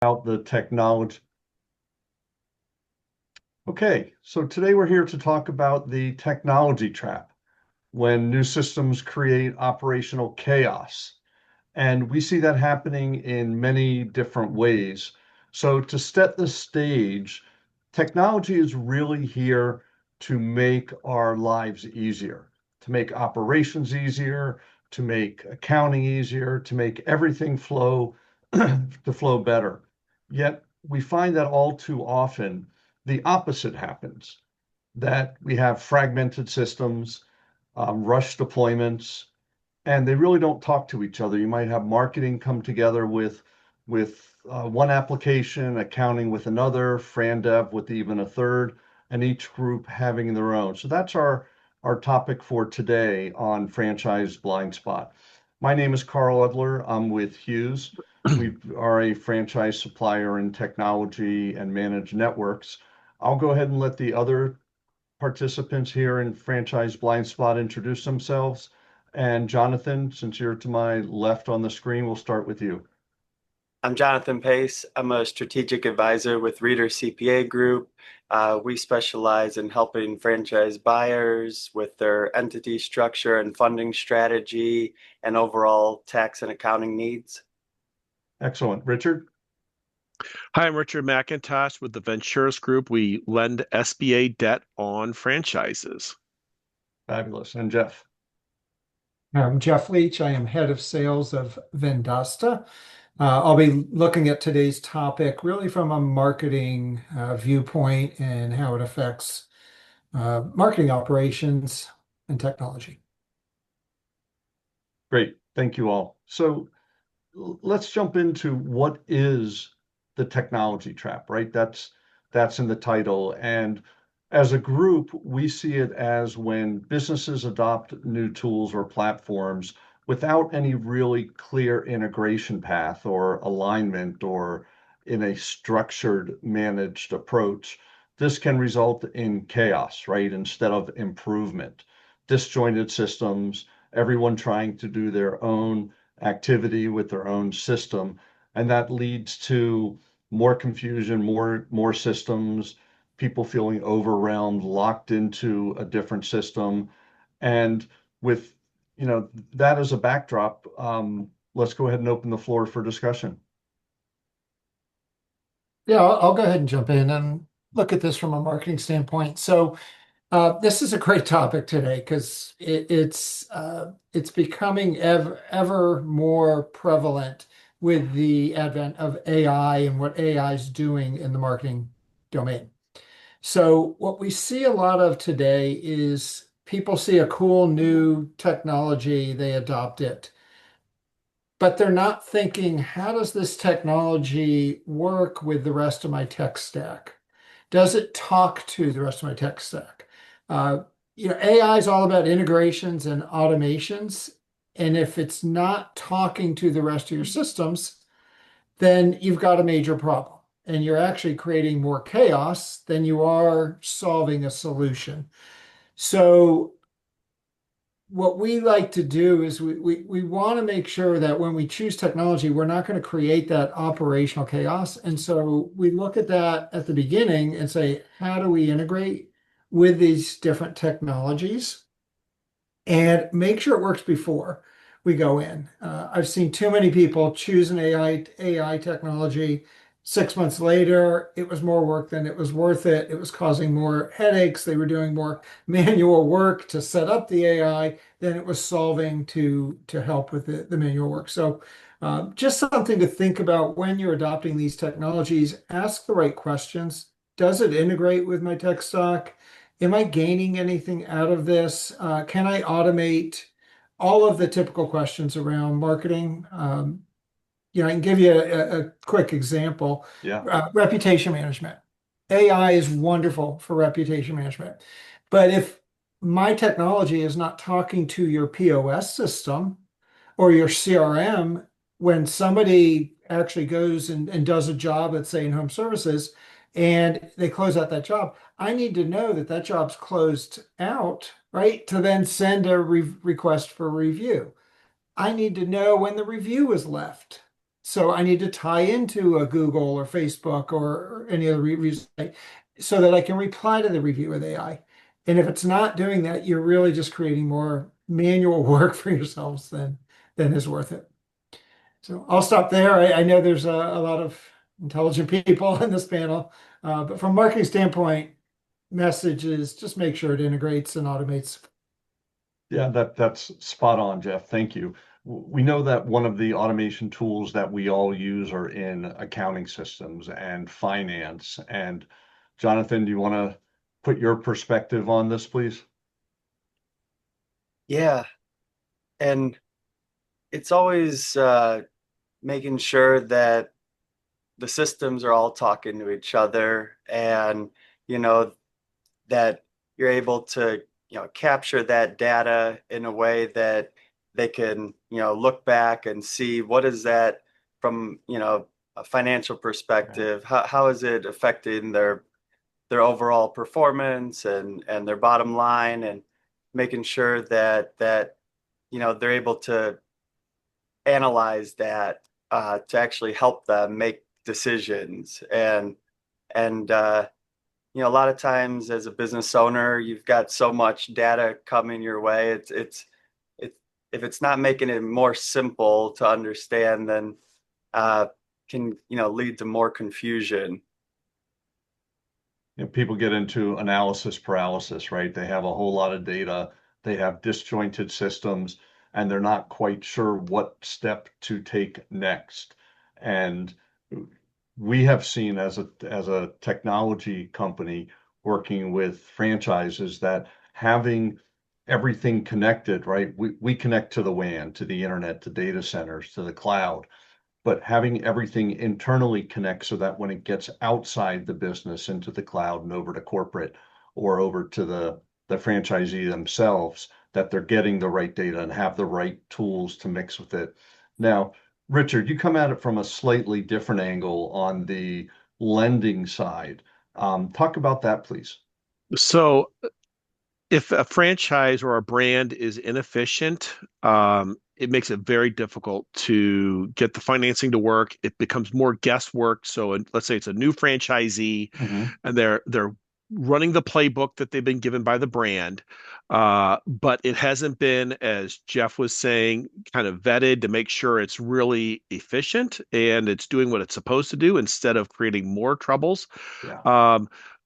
about the technology. Okay, so today we're here to talk about the technology trap when new systems create operational chaos. And we see that happening in many different ways. So to set the stage, technology is really here to make our lives easier, to make operations easier, to make accounting easier, to make everything flow to flow better. Yet we find that all too often the opposite happens, that we have fragmented systems, rush deployments, and they really don't talk to each other. You might have marketing come together with one application, accounting with another, Fran Dev with even a third, and each group having their own. So that's our topic for today on Franchise Blind Spot. My name is Carl Edler. I'm with Hughes. We are a franchise supplier in technology and managed networks. I'll go ahead and let the other participants here in Franchise Blind Spot introduce themselves. And Jonathan, since you're to my left on the screen, we'll start with you. I'm Jonathan Pace. I'm a strategic advisor with Reader CPA Group. We specialize in helping franchise buyers with their entity structure and funding strategy and overall tax and accounting needs. Excellent. Richard? Hi, I'm Richard McIntosh with the Venturis Group. We lend SBA debt on franchises. Fabulous. And Jeff? I'm Jeff Leach. I am head of sales of Vendasta. I'll be looking at today's topic really from a marketing viewpoint and how it affects marketing operations and technology. Great. Thank you all. So let's jump into what is the technology trap, right? That's in the title. And as a group, we see it as when businesses adopt new tools or platforms without any really clear integration path or alignment or in a structured, managed approach. This can result in chaos, right? Instead of improvement. Disjointed systems, everyone trying to do their own activity with their own system. And that leads to more confusion, more systems, people feeling overwhelmed, locked into a different system. And with that as a backdrop, let's go ahead and open the floor for discussion. Yeah, I'll go ahead and jump in and look at this from a marketing standpoint. So this is a great topic today because it's becoming ever more prevalent with the advent of AI and what AI is doing in the marketing domain. So what we see a lot of today is people see a cool new technology, they adopt it, but they're not thinking, how does this technology work with the rest of my tech stack? Does it talk to the rest of my tech stack? AI is all about integrations and automations. And if it's not talking to the rest of your systems, then you've got a major problem. And you're actually creating more chaos than you are solving a solution. So what we like to do is we want to make sure that when we choose technology, we're not going to create that operational chaos. And so we look at that at the beginning and say, how do we integrate with these different technologies and make sure it works before we go in. I've seen too many people choose an AI technology. 6 months later, it was more work than it was worth it. It was causing more headaches. They were doing more manual work to set up the AI than it was solving to help with the manual work. So just something to think about when you're adopting these technologies. Ask the right questions. Does it integrate with my tech stack? Am I gaining anything out of this? Can I automate? All of the typical questions around marketing. I can give you a quick example. Yeah. Reputation management. AI is wonderful for reputation management. But if my technology is not talking to your POS system or your CRM, when somebody actually goes and does a job, let's say in home services, and they close out that job, I need to know that that job's closed out, right? To then send a request for review. I need to know when the review was left So I need to tie into a Google or Facebook or any other review site so that I can reply to the review with AI. And if it's not doing that, you're really just creating more manual work for yourselves than is worth it. So I'll stop there. I know there's a lot of intelligent people in this panel, but from a marketing standpoint, messages, just make sure it integrates and automates. Yeah, that's spot on, Jeff. Thank you. We know that one of the automation tools that we all use are in accounting systems and finance. And Jonathan, do you want to put your perspective on this, please? Yeah, and it's always making sure that the systems are all talking to each other, and you know that you're able to capture that data in a way that they can look back and see what is that from a financial perspective, how is it affecting their overall performance and their bottom line, and making sure that they're able to analyze that to actually help them make decisions. And a lot of times as a business owner, you've got so much data coming your way. It's if it's not making it more simple to understand, then can lead to more confusion. People get into analysis paralysis, right? They have a whole lot of data, they have disjointed systems, and they're not quite sure what step to take next. And we have seen as a technology company working with franchises that having everything connected, right? We connect to the WAN, to the internet, to data centers, to the cloud, but having everything internally connect so that when it gets outside the business into the cloud and over to corporate or over to the franchisee themselves, that they're getting the right data and have the right tools to mix with it. Now, Richard, you come at it from a slightly different angle on the lending side. Talk about that, please. So if a franchise or a brand is inefficient, it makes it very difficult to get the financing to work. It becomes more guesswork. So let's say it's a new franchisee Mhm. and they're running the playbook that they've been given by the brand, but it hasn't been, as Jeff was saying, kind of vetted to make sure it's really efficient and it's doing what it's supposed to do instead of creating more troubles. Yeah.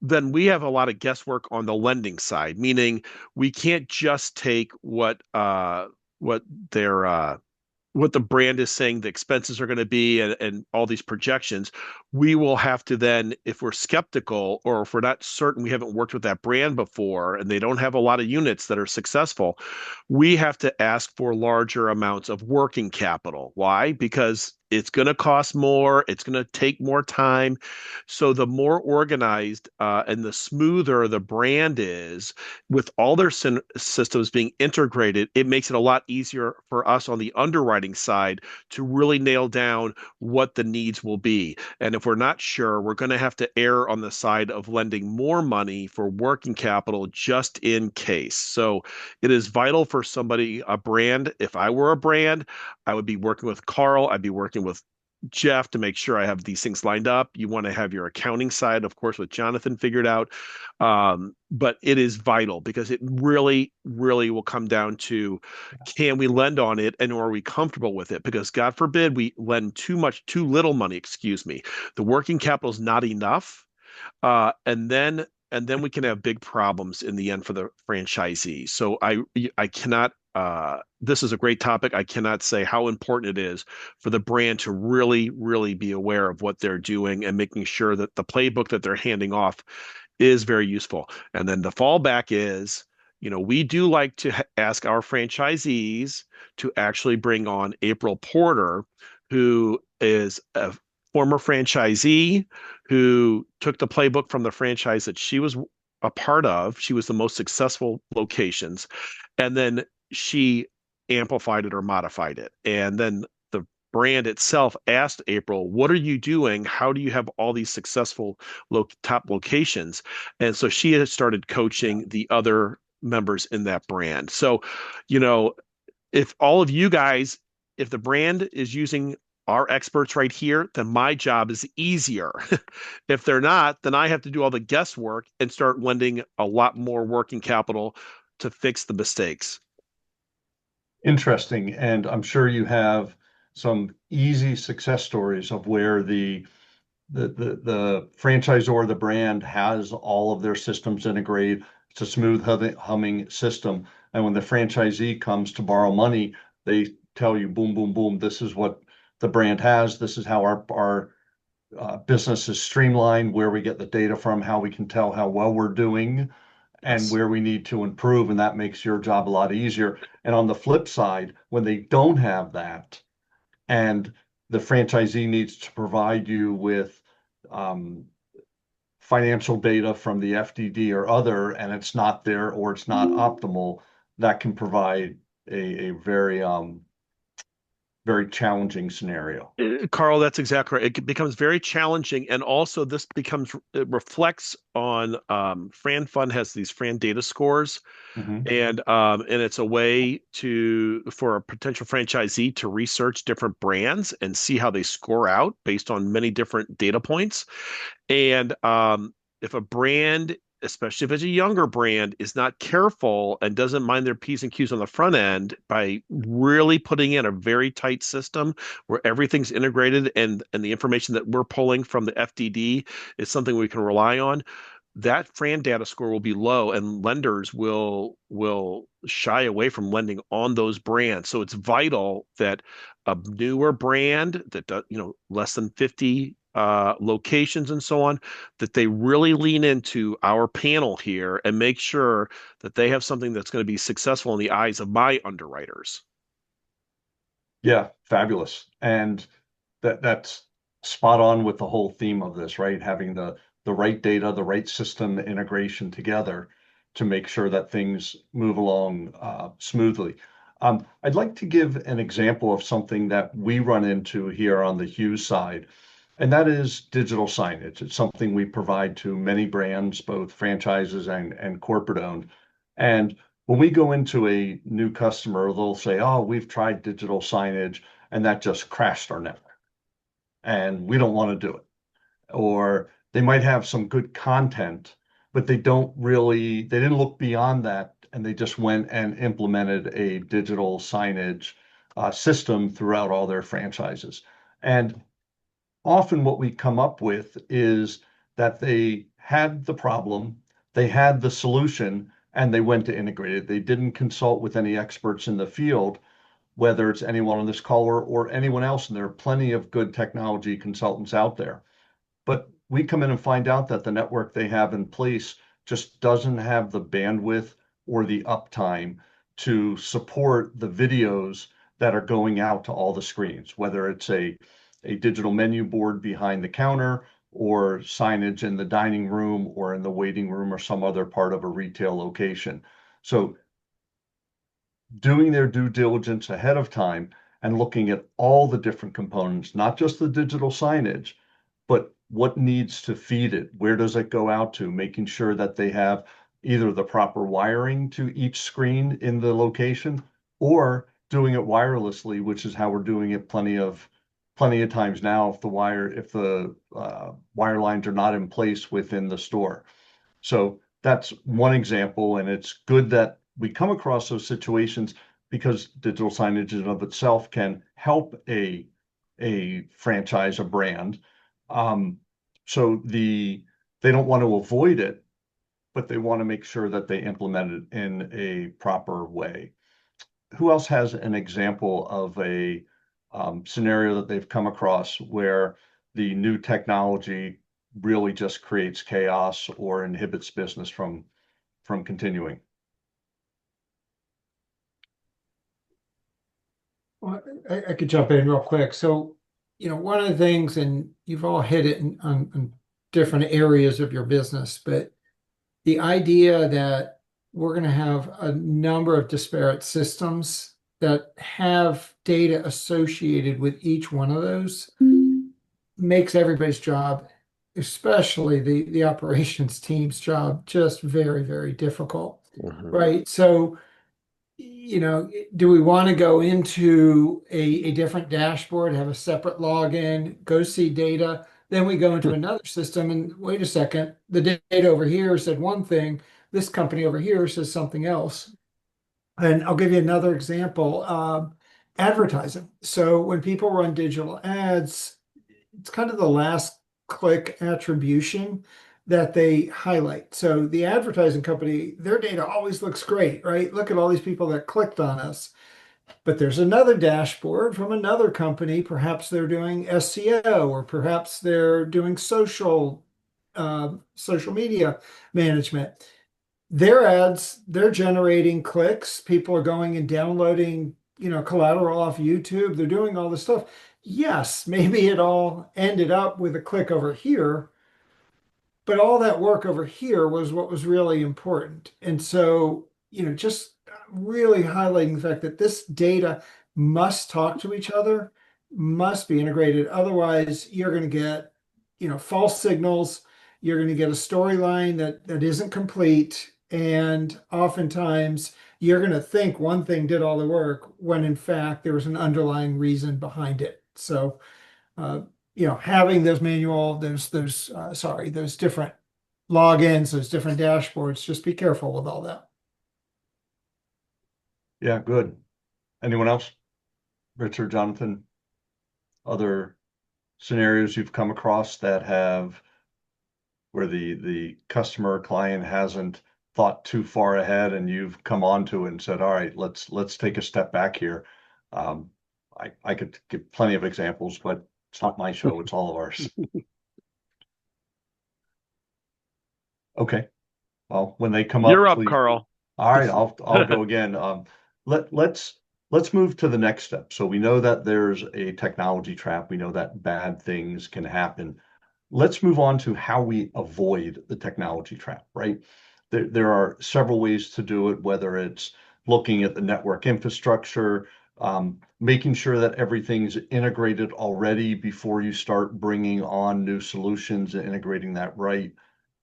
Then we have a lot of guesswork on the lending side, meaning we can't just take what their what the brand is saying the expenses are going to be and all these projections. We will have to then, if we're skeptical or if we're not certain, we haven't worked with that brand before and they don't have a lot of units that are successful, we have to ask for larger amounts of working capital. Why? Because it's going to cost more, it's going to take more time. So the more organized and the smoother the brand is with all their systems being integrated, it makes it a lot easier for us on the underwriting side to really nail down what the needs will be. And if we're not sure, we're going to have to err on the side of lending more money for working capital just in case. So it is vital for somebody, a brand. If I were a brand, I would be working with Carl, I'd be working with Jeff to make sure I have these things lined up. You want to have your accounting side, of course, with Jonathan figured out. But it is vital because it really, really will come down to can we lend on it and are we comfortable with it? Because God forbid we lend too much, too little money, excuse me. The working capital is not enough. And then we can have big problems in the end for the franchisee. So I cannot this is a great topic. I cannot say how important it is for the brand to really, really be aware of what they're doing and making sure that the playbook that they're handing off is very useful. And then the fallback is, we do like to ask our franchisees to actually bring on April Porter, who is a former franchisee who took the playbook from the franchise that she was a part of. She was the most successful locations. And then she amplified it or modified it. And then the brand itself asked April, what are you doing? How do you have all these successful top locations? And so she has started coaching the other members in that brand. So, you know, if all of you guys, if the brand is using are experts right here, then my job is easier. If they're not, then I have to do all the guesswork and start lending a lot more working capital to fix the mistakes. Interesting. And I'm sure you have some easy success stories of where the franchisor, the brand has all of their systems integrated. It's a smooth humming system. And when the franchisee comes to borrow money, they tell you, boom, boom, boom, this is what the brand has. This is how our business is streamlined, where we get the data from, how we can tell how well we're doing and Yes. where we need to improve. And that makes your job a lot easier. And on the flip side, when they don't have that, and the franchisee needs to provide you with um, financial data from the FDD or other, and it's not there or it's not optimal, that can provide a very challenging scenario. Carl, that's exactly right. It becomes very challenging, and also this becomes it reflects on Fran Fund has these Fran data scores, Mhm. and it's a way for a potential franchisee to research different brands and see how they score out based on many different data points. And if a brand, especially if it's a younger brand, is not careful and doesn't mind their P's and Q's on the front end by really putting in a very tight system where everything's integrated and the information that we're pulling from the FDD is something we can rely on, that Fran data score will be low and lenders will shy away from lending on those brands. So it's vital that a newer brand that does, less than 50 locations and so on, that they really lean into our panel here and make sure that they have something that's going to be successful in the eyes of my underwriters. Yeah, fabulous. And that's spot on with the whole theme of this, right? Having the right data, the right system integration together to make sure that things move along smoothly. I'd like to give an example of something that we run into here on the Hughes side, and that is digital signage. It's something we provide to many brands, both franchises and corporate owned. And when we go into a new customer, they'll say, "Oh, we've tried digital signage and that just crashed our network and we don't want to do it." Or they might have some good content, but they didn't look beyond that and they just went and implemented a digital signage system throughout all their franchises. And often what we come up with is that they had the problem, they had the solution, and they went to integrate it. They didn't consult with any experts in the field, whether it's anyone on this call or anyone else. And there are plenty of good technology consultants out there. But we come in and find out that the network they have in place just doesn't have the bandwidth or the uptime to support the videos that are going out to all the screens, whether it's a digital menu board behind the counter or signage in the dining room or in the waiting room or some other part of a retail location. So doing their due diligence ahead of time and looking at all the different components, not just the digital signage, but what needs to feed it? Where does it go out to? Making sure that they have either the proper wiring to each screen in the location or doing it wirelessly, which is how we're doing it plenty of times now if the wire lines are not in place within the store. So that's one example, and it's good that we come across those situations because digital signage in and of itself can help a franchise, a brand. Um, so they don't want to avoid it, but they want to make sure that they implement it in a proper way. Who else has an example of a scenario that they've come across where the new technology really just creates chaos or inhibits business from continuing? Well, I could jump in real quick. So, one of the things, and you've all hit it on different areas of your business, but the idea that we're going to have a number of disparate systems that have data associated with each one of those makes everybody's job, especially the operations team's job, just very, very difficult, Mhm. right? So do we want to go into a different dashboard, have a separate login, go see data? Then we go into another system and wait a second, the data over here said one thing, this company over here says something else. And I'll give you another example. Advertising. So when people run digital ads, it's kind of the last click attribution that they highlight. So the advertising company, their data always looks great, right? Look at all these people that clicked on us. But there's another dashboard from another company. Perhaps they're doing SEO, or perhaps they're doing social media management. Their ads, they're generating clicks. People are going and downloading, collateral off YouTube. They're doing all this stuff. Yes, maybe it all ended up with a click over here, but all that work over here was what was really important. And so, just really highlighting the fact that this data must talk to each other, must be integrated. Otherwise, you're going to get, false signals. You're going to get a storyline that isn't complete. And oftentimes you're going to think one thing did all the work when in fact there was an underlying reason behind it. So, uh, having those different logins, those different dashboards, just be careful with all that. Yeah, good. Anyone else? Richard, Jonathan, other scenarios you've come across that have where the customer or client hasn't thought too far ahead and you've come onto it and said, all right, let's take a step back here. I could give plenty of examples, but it's not my show, it's all of ours. Okay. Well, when they come You're up, up, please. Carl. All right, I'll go again. Let's move to the next step. So we know that there's a technology trap. We know that bad things can happen. Let's move on to how we avoid the technology trap, right? There are several ways to do it, whether it's looking at the network infrastructure, making sure that everything's integrated already before you start bringing on new solutions and integrating that right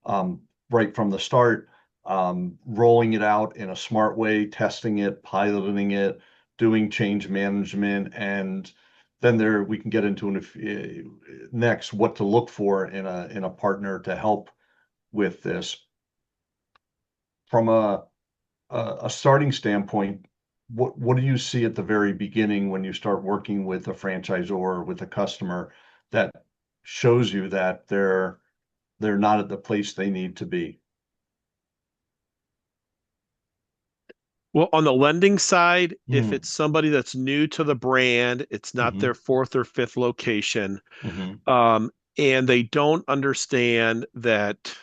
from the start, rolling it out in a smart way, testing it, piloting it, doing change management, and then we can get into next what to look for in a partner to help with this. From a starting standpoint, what do you see at the very beginning when you start working with a franchisor or with a customer that shows you that they're not at the place they need to be? Well, on the lending side, if Mm, it's somebody that's new to the brand, it's not hmm their fourth or fifth location, hmm um, and they don't understand that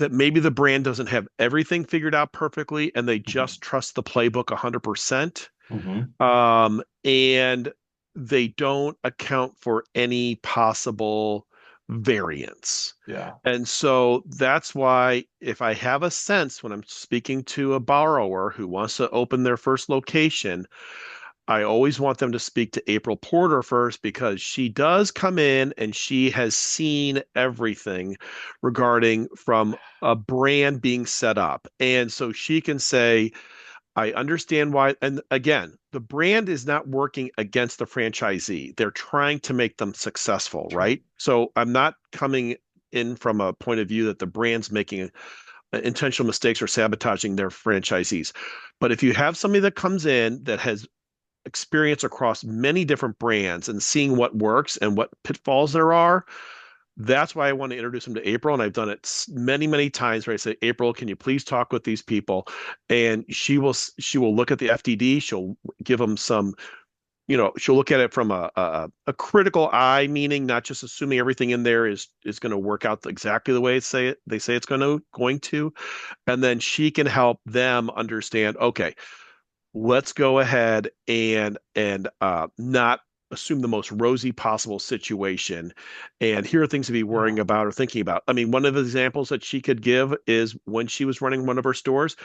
maybe the brand doesn't have everything figured out perfectly, and they hmm just trust the playbook 100%. hmm And they don't account for any possible variance. Yeah. And so that's why if I have a sense when I'm speaking to a borrower who wants to open their first location, I always want them to speak to April Porter first because she does come in and she has seen everything regarding from a brand being set up. And so she can say, I understand why. And again, the brand is not working against the franchisee. They're trying to make them successful, Sure. right? So I'm not coming in from a point of view that the brand's making intentional mistakes or sabotaging their franchisees. But if you have somebody that comes in that has experience across many different brands and seeing what works and what pitfalls there are, that's why I want to introduce them to April. And I've done it many, many times where I say, April, can you please talk with these people? And she will look at the FDD. She'll give them some, she'll look at it from a critical eye, meaning not just assuming everything in there is going to work out exactly the way they say it's going to. And then she can help them understand, okay, let's go ahead and not assume the most rosy possible situation. And here are things to be Yeah. worrying about or thinking about. I mean, one of the examples that she could give is when she was running one of her stores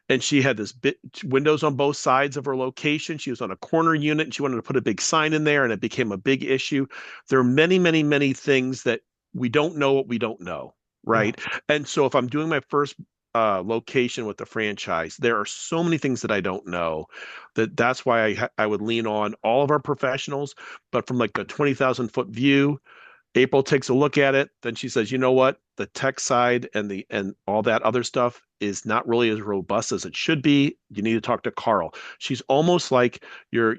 and she had this bit windows on both sides of her location. She was on a corner unit and she wanted to put a big sign in there and it became a big issue. There are many, many, many things that we don't know what we don't know. Yeah. Right. And so if I'm doing my first location with the franchise, there are so many things that I don't know that's why I would lean on all of our professionals, but from like a 20,000 foot view. April takes a look at it, then she says, "You know what? The tech side and all that other stuff is not really as robust as it should be. You need to talk to Carl." She's almost like your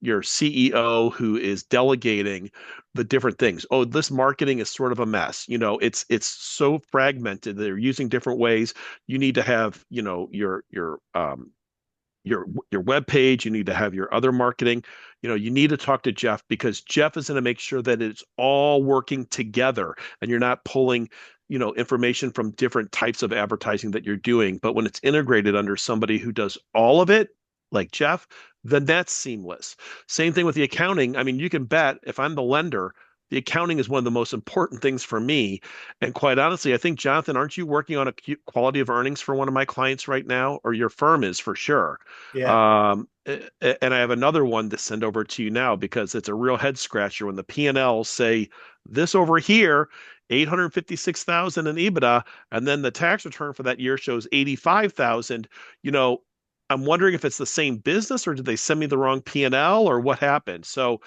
CEO who is delegating the different things. Oh, this marketing is sort of a mess. It's so fragmented. They're using different ways. You need to have, your web page, you need to have your other marketing. You need to talk to Jeff because Jeff is going to make sure that it's all working together and you're not pulling, information from different types of advertising that you're doing. But when it's integrated under somebody who does all of it, like Jeff, then that's seamless. Same thing with the accounting. I mean, you can bet if I'm the lender, the accounting is one of the most important things for me. And quite honestly, I think, Jonathan, aren't you working on a quality of earnings for one of my clients right now? Or your firm is for sure. Yeah. And I have another one to send over to you now because it's a real head scratcher when the P&Ls say this over here, 856,000 in EBITDA, and then the tax return for that year shows 85,000. You know, I'm wondering if it's the same business or did they send me the wrong P&L or what happened? So,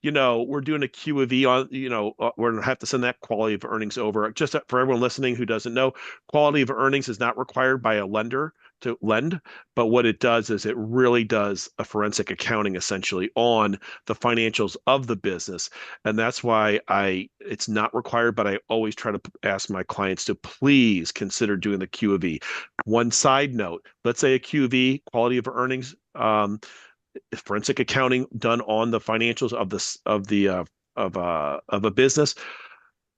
we're doing a Q of E on, we're going to have to send that quality of earnings over. Just for everyone listening who doesn't know, quality of earnings is not required by a lender to lend, but what it does is it really does a forensic accounting essentially on the financials of the business. And that's why it's not required, but I always try to ask my clients to please consider doing the Q of E. One side note, let's say a Q of E, quality of earnings, forensic accounting done on the financials of a business.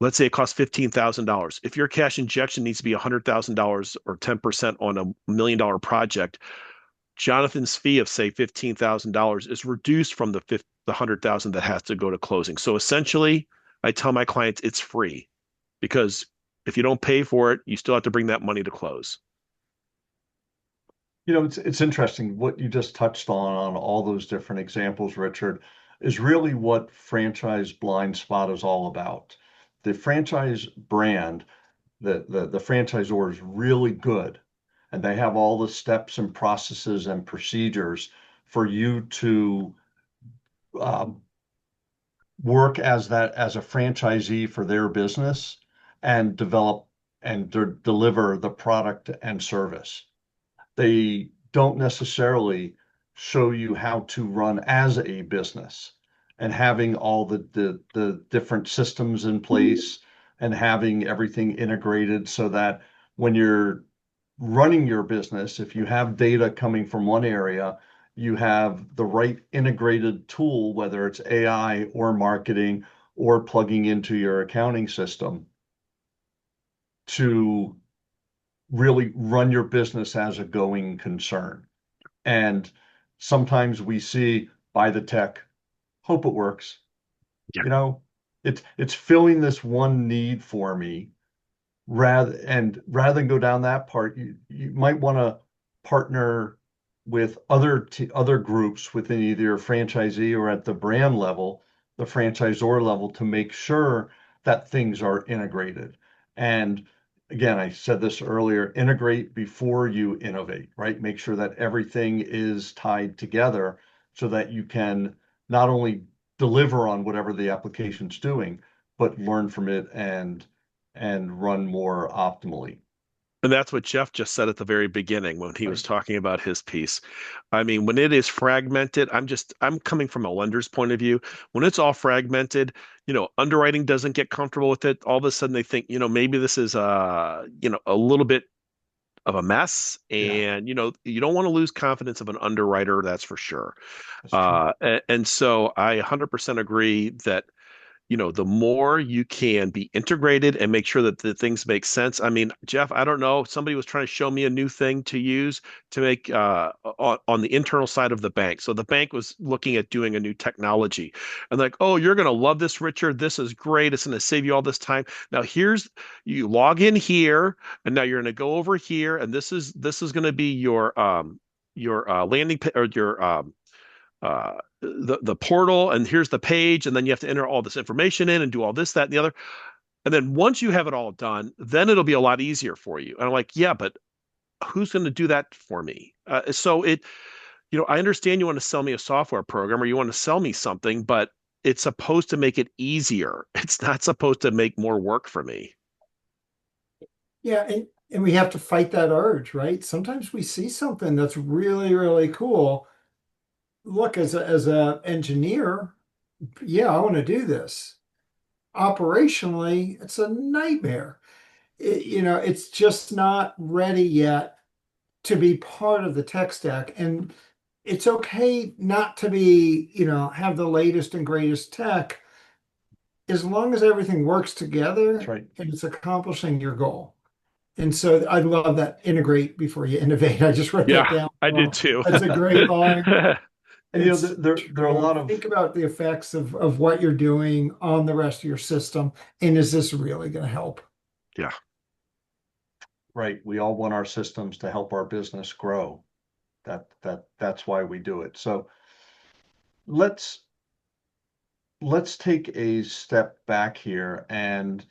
Let's say it costs $15,000. If your cash injection needs to be $100,000 or 10% on $1 million project, Jonathan's fee of say $15,000 is reduced from the 100,000 that has to go to closing. So essentially, I tell my clients it's free because if you don't pay for it, you still have to bring that money to close. It's interesting what you just touched on all those different examples, Richard, is really what franchise blind spot is all about. The franchise brand, the franchisor is really good, and they have all the steps and processes and procedures for you to um, work as a franchisee for their business and develop and deliver the product and service. They don't necessarily show you how to run as a business and having all the different systems in place and having everything integrated so that when you're running your business, if you have data coming from one area, you have the right integrated tool, whether it's AI or marketing or plugging into your accounting system to really run your business as a going concern. And sometimes we see buy the tech, hope it works. Yeah. It's filling this one need for me rather than go down that part, you might want to partner with other groups within either your franchisee or at the brand level, the franchisor level, to make sure that things are integrated. And again, I said this earlier, integrate before you innovate, right? Make sure that everything is tied together so that you can not only deliver on whatever the application's doing, but learn from it and run more optimally. And that's what Jeff just said at the very beginning when he was Right. talking about his piece. I mean, when it is fragmented, I'm coming from a lender's point of view. When it's all fragmented, underwriting doesn't get comfortable with it. All of a sudden they think, maybe this is a little bit of a mess. Yeah, And, you don't want to lose confidence of an underwriter, that's for sure. that's true. And so I 100% agree that the more you can be integrated and make sure that the things make sense. I mean, Jeff, I don't know. Somebody was trying to show me a new thing to use to make on the internal side of the bank. So the bank was looking at doing a new technology and like, oh, you're going to love this, Richard. This is great. It's going to save you all this time. Now you log in here and now you're going to go over here and this is going to be your landing or your the portal, and here's the page, and then you have to enter all this information in and do all this, that, and the other. And then once you have it all done, then it'll be a lot easier for you. And I'm like, yeah, but who's going to do that for me? So I understand you want to sell me a software program or you want to sell me something, but it's supposed to make it easier. It's not supposed to make more work for me. Yeah, and we have to fight that urge, right? Sometimes we see something that's really, really cool. Look, as a engineer, yeah, I want to do this. Operationally, it's a nightmare. It's just not ready yet to be part of the tech stack. And it's okay not to be, have the latest and greatest tech as long as everything works That's together right. and it's accomplishing your goal. And so I love that integrate before you innovate. I just wrote that Yeah, down. I did Well, too. that's a great line. And It's there are a true. lot of Think about the effects of what you're doing on the rest of your system. And is this really going to help? Yeah. right. We all want our systems to help our business grow. That's why we do it. So let's let's take a step back here, and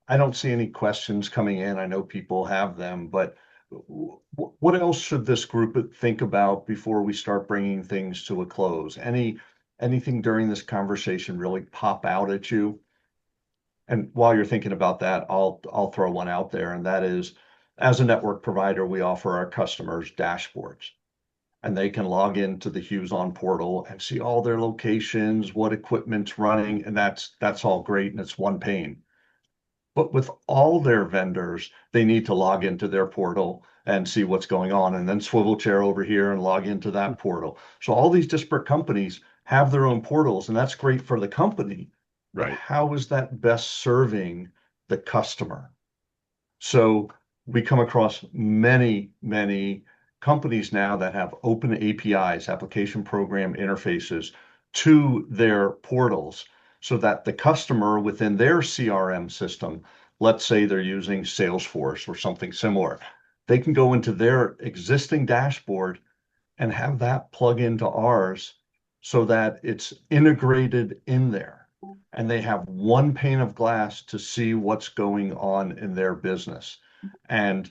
I don't see any questions coming in. I know people have them, but what else should this group think about before we start bringing things to a close? Anything during this conversation really pop out at you? And while you're thinking about that, I'll throw one out there, and that is, as a network provider, we offer our customers dashboards, and they can log into the Hughes On portal and see all their locations, what equipment's running, and that's all great, and it's one pane. But with all their vendors, they need to log into their portal and see what's going on, and then swivel chair over here and log into that portal. So all these disparate companies have their own portals, and that's great for the company. But Right. how is that best serving the customer? So we come across many, many companies now that have open APIs, application program interfaces, to their portals so that the customer within their CRM system, let's say they're using Salesforce or something similar, they can go into their existing dashboard and have that plug into ours so that it's integrated in there. And they have one pane of glass to see what's going on in their business. And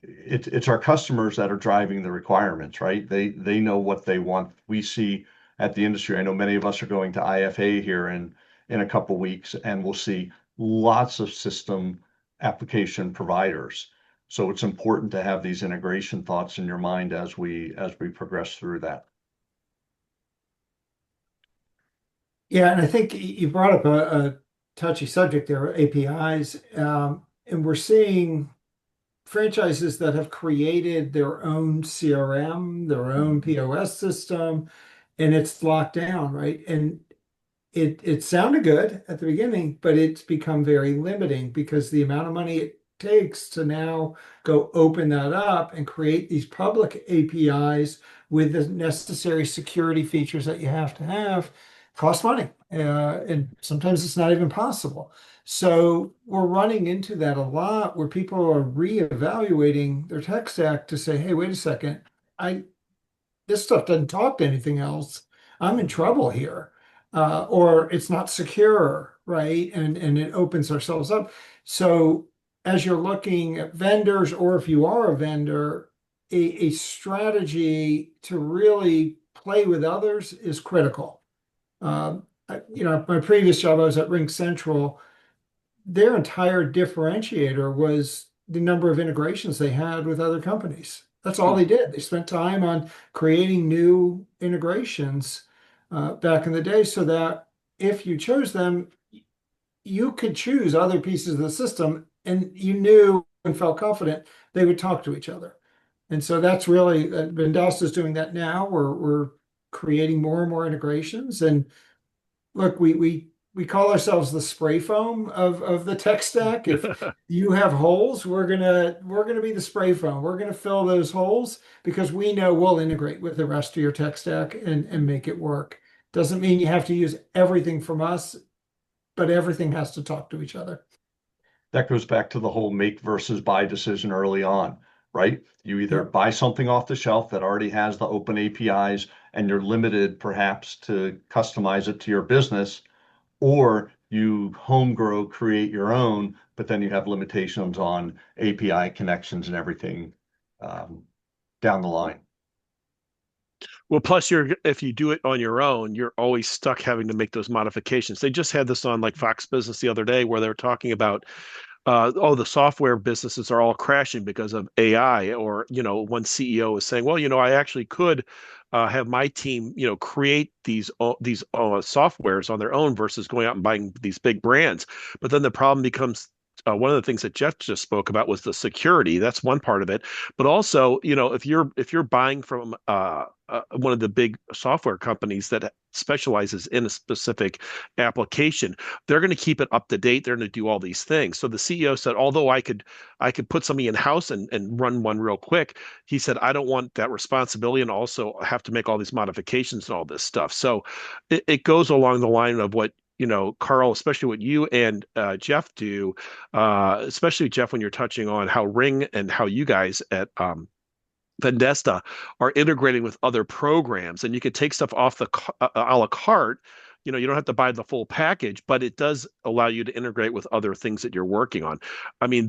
it's our customers that are driving the requirements, right? They know what they want. We see at the industry. I know many of us are going to IFA here in a couple weeks, and we'll see lots of system application providers. So it's important to have these integration thoughts in your mind as we progress through that. Yeah, and I think you brought up a touchy subject there, APIs. And we're seeing franchises that have created their own CRM, their own POS system, and it's locked down, right? And it sounded good at the beginning, but it's become very limiting because the amount of money it takes to now go open that up and create these public APIs with the necessary security features that you have to have costs money. And sometimes it's not even possible. So we're running into that a lot where people are reevaluating their tech stack to say, hey, wait a second, I this stuff doesn't talk to anything else. I'm in trouble here. Or it's not secure, right? And it opens ourselves up. So as you're looking at vendors, or if you are a vendor, a strategy to really play with others is critical. My previous job, I was at Ring Central. Their entire differentiator was the number of integrations they had with other companies. That's all they did. They spent time on creating new integrations back in the day so that if you chose them, you could choose other pieces of the system and you knew and felt confident they would talk to each other. And so that's really, Vendasta is doing that now. We're creating more and more integrations. And look, we call ourselves the spray foam of the tech stack. If you have holes, we're gonna be the spray foam. We're gonna fill those holes because we know we'll integrate with the rest of your tech stack and make it work. Doesn't mean you have to use everything from us, but everything has to talk to each other. That goes back to the whole make versus buy decision early on, right? You either Yep. buy something off the shelf that already has the open APIs and you're limited perhaps to customize it to your business, or you home grow, create your own, but then you have limitations on API connections and everything down the line. Well, plus if you do it on your own, you're always stuck having to make those modifications. They just had this on like Fox Business the other day where they were talking about the software businesses are all crashing because of AI. Or, one CEO is saying, well, I actually could have my team, create these softwares on their own versus going out and buying these big brands. But then the problem becomes one of the things that Jeff just spoke about was the security. That's one part of it. But also, if you're buying from one of the big software companies that specializes in a specific application, they're going to keep it up to date. They're going to do all these things. So the CEO said, although I could put something in house and run one real quick, he said, I don't want that responsibility and also have to make all these modifications and all this stuff. So it goes along the line of what Carl, especially what you and Jeff do, especially Jeff, when you're touching on how Ring and how you guys at Vendesta are integrating with other programs, and you could take stuff off the a la carte. You don't have to buy the full package, but it does allow you to integrate with other things that you're working on. I mean,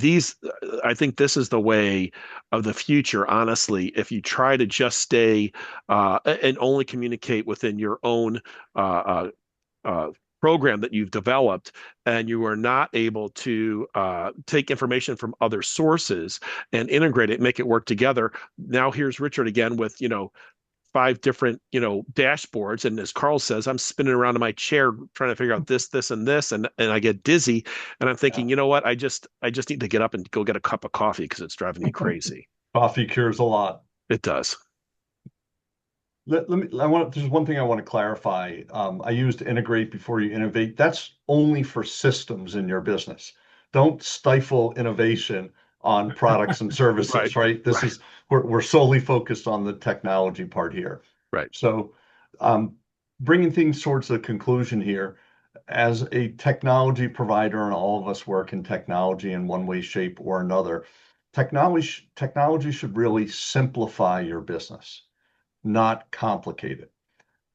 I think this is the way of the future, honestly. If you try to just stay and only communicate within your own uh, program that you've developed, and you are not able to take information from other sources and integrate it, make it work together. Now here's Richard again with, five different, dashboards. And as Carl says, I'm spinning around in my chair trying to figure out this, and this, and I get dizzy. And I'm thinking, you know what? I just need to get up and go get a cup of coffee because it's driving me crazy. Coffee cures a lot. It does. There's one thing I want to clarify. I used integrate before you innovate. That's only for systems in your business. Don't stifle innovation on products and services, right? We're solely focused on the technology part here. Right. So, bringing things towards the conclusion here, as a technology provider, and all of us work in technology in one way, shape, or another, technology should really simplify your business, not complicated.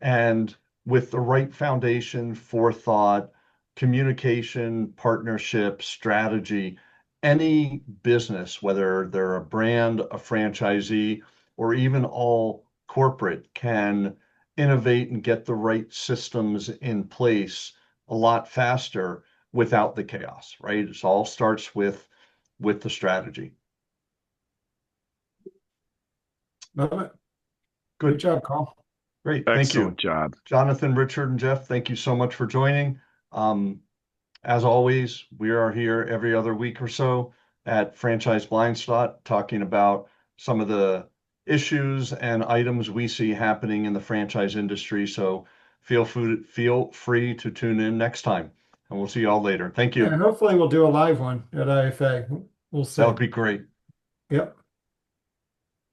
And with the right foundation, forethought, communication, partnership, strategy, any business, whether they're a brand, a franchisee, or even all corporate, can innovate and get the right systems in place a lot faster without the chaos, right? It all starts with the strategy. Love it. Good. Good job, Carl. Great. Thank you. Excellent job. Jonathan, Richard, and Jeff, thank you so much for joining. As always, we are here every other week or so at Franchise Blind Spot talking about some of the issues and items we see happening in the franchise industry. So feel free to tune in next time, and we'll see you all later. Thank you. And hopefully we'll do a live one at IFA. We'll see. That would be great. Yep.